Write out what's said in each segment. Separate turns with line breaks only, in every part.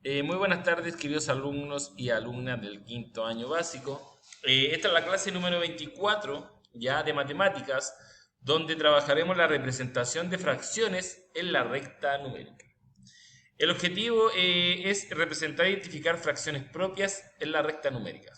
Muy buenas tardes, queridos alumnos y alumnas del quinto año básico. Esta es la clase número 24, ya de matemáticas, donde trabajaremos la representación de fracciones en la recta numérica. El objetivo es representar e identificar fracciones propias en la recta numérica.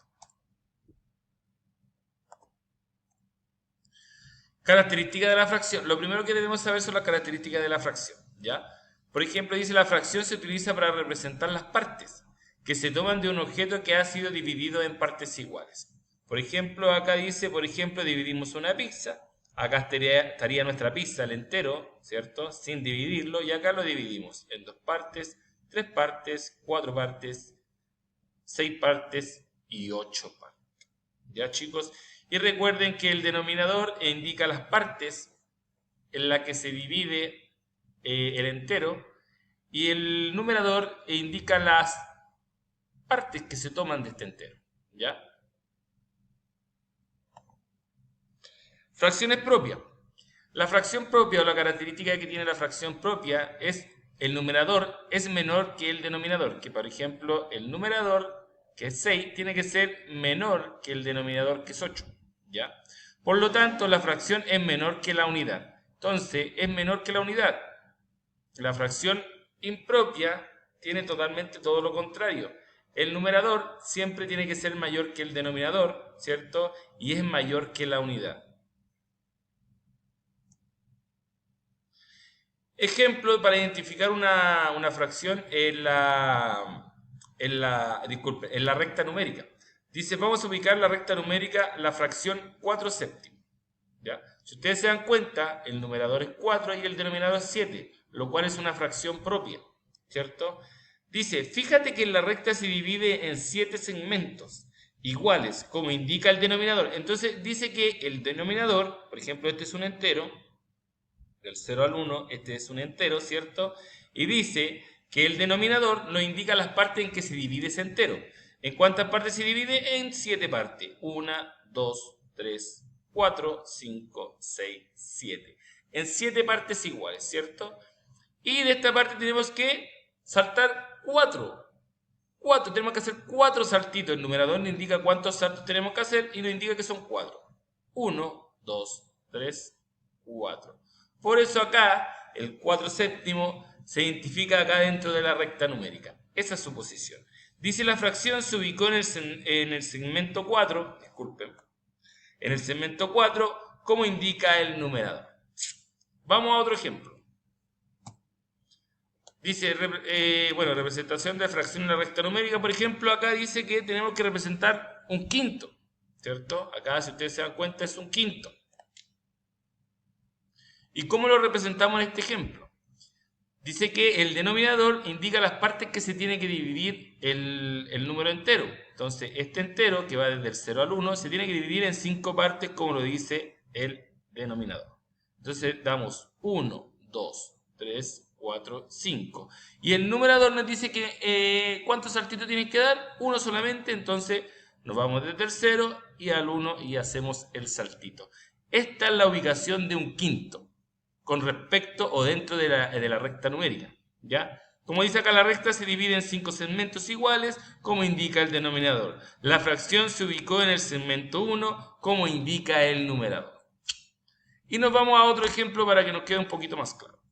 Características de la fracción. Lo primero que debemos saber son las características de la fracción, ¿ya? Por ejemplo, dice la fracción se utiliza para representar las partes que se toman de un objeto que ha sido dividido en partes iguales. Por ejemplo, acá dice, por ejemplo, dividimos una pizza. Acá estaría nuestra pizza, el entero, ¿cierto? Sin dividirlo. Y acá lo dividimos en dos partes, tres partes, cuatro partes, seis partes y ocho partes. ¿Ya, chicos? Y recuerden que el denominador indica las partes en las que se divide el entero y el numerador indica las partes que se toman de este entero. ¿Ya? Fracciones propias. La fracción propia o la característica que tiene la fracción propia es el numerador es menor que el denominador, que por ejemplo el numerador, que es 6, tiene que ser menor que el denominador, que es 8. ¿Ya? Por lo tanto, la fracción es menor que la unidad. Entonces, es menor que la unidad. La fracción impropia tiene totalmente todo lo contrario. El numerador siempre tiene que ser mayor que el denominador, ¿cierto? Y es mayor que la unidad. Ejemplo para identificar una fracción disculpe, en la recta numérica. Dice, vamos a ubicar la recta numérica, la fracción 4 séptimos. ¿Ya? Si ustedes se dan cuenta, el numerador es 4 y el denominador es 7, lo cual es una fracción propia, ¿cierto? Dice, fíjate que la recta se divide en 7 segmentos iguales, como indica el denominador. Entonces dice que el denominador, por ejemplo, este es un entero, del 0 al 1, este es un entero, ¿cierto? Y dice que el denominador nos indica las partes en que se divide ese entero. ¿En cuántas partes se divide? En 7 partes. 1, 2, 3, 4, 5, 6, 7. En 7 partes iguales, ¿cierto? Y de esta parte tenemos que saltar 4. 4, tenemos que hacer 4 saltitos. El numerador nos indica cuántos saltos tenemos que hacer y nos indica que son 4. 1, 2, 3, 4. Por eso acá el 4 séptimo se identifica acá dentro de la recta numérica. Esa es su posición. Dice la fracción se ubicó en el segmento 4, disculpen, en el segmento 4, como indica el numerador. Vamos a otro ejemplo. Dice, bueno, representación de fracción en la recta numérica, por ejemplo, acá dice que tenemos que representar un quinto, ¿cierto? Acá, si ustedes se dan cuenta, es un quinto. ¿Y cómo lo representamos en este ejemplo? Dice que el denominador indica las partes que se tiene que dividir el número entero. Entonces, este entero, que va desde el 0 al 1, se tiene que dividir en 5 partes, como lo dice el denominador. Entonces, damos 1, 2, 3, 4, 5. Y el numerador nos dice que ¿cuántos saltitos tienen que dar? Uno solamente, entonces nos vamos desde el 0 y al 1 y hacemos el saltito. Esta es la ubicación de un quinto con respecto o dentro de la recta numérica, ¿ya? Como dice acá, la recta se divide en 5 segmentos iguales, como indica el denominador. La fracción se ubicó en el segmento 1, como indica el numerador. Y nos vamos a otro ejemplo para que nos quede un poquito más claro.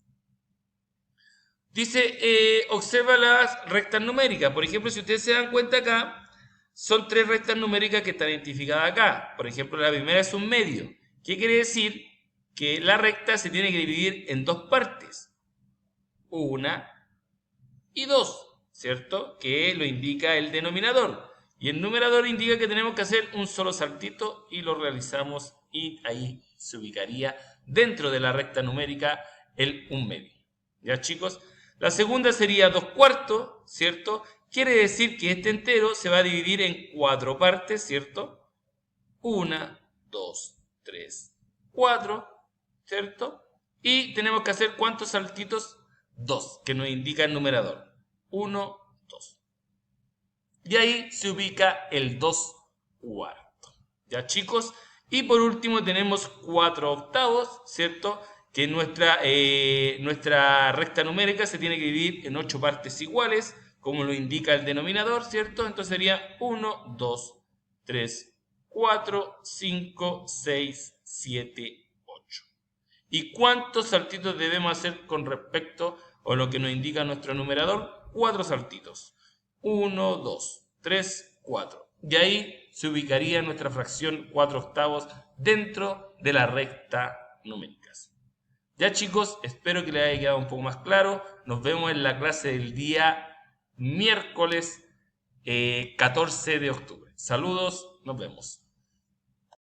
Dice, observa las rectas numéricas. Por ejemplo, si ustedes se dan cuenta acá, son 3 rectas numéricas que están identificadas acá. Por ejemplo, la primera es un medio. ¿Qué quiere decir? Que la recta se tiene que dividir en dos partes. Una y dos, ¿cierto? Que lo indica el denominador. Y el numerador indica que tenemos que hacer un solo saltito y lo realizamos y ahí se ubicaría dentro de la recta numérica el 1/2. ¿Ya, chicos? La segunda sería 2/4, ¿cierto? Quiere decir que este entero se va a dividir en 4 partes, ¿cierto? 1, 2, 3, 4, ¿cierto? Y tenemos que hacer ¿cuántos saltitos? 2, que nos indica el numerador. 1, 2. Y ahí se ubica el 2/4. ¿Ya, chicos? Y por último tenemos 4/8, ¿cierto? Que nuestra recta numérica se tiene que dividir en 8 partes iguales, como lo indica el denominador, ¿cierto? Entonces sería 1, 2, 3, 4, 5, 6, 7, 8. ¿Y cuántos saltitos debemos hacer con respecto a lo que nos indica nuestro numerador? 4 saltitos. 1, 2, 3, 4. Y ahí se ubicaría nuestra fracción 4/8 dentro de la recta numérica. Ya chicos, espero que les haya quedado un poco más claro. Nos vemos en la clase del día miércoles 14 de octubre. Saludos, nos vemos.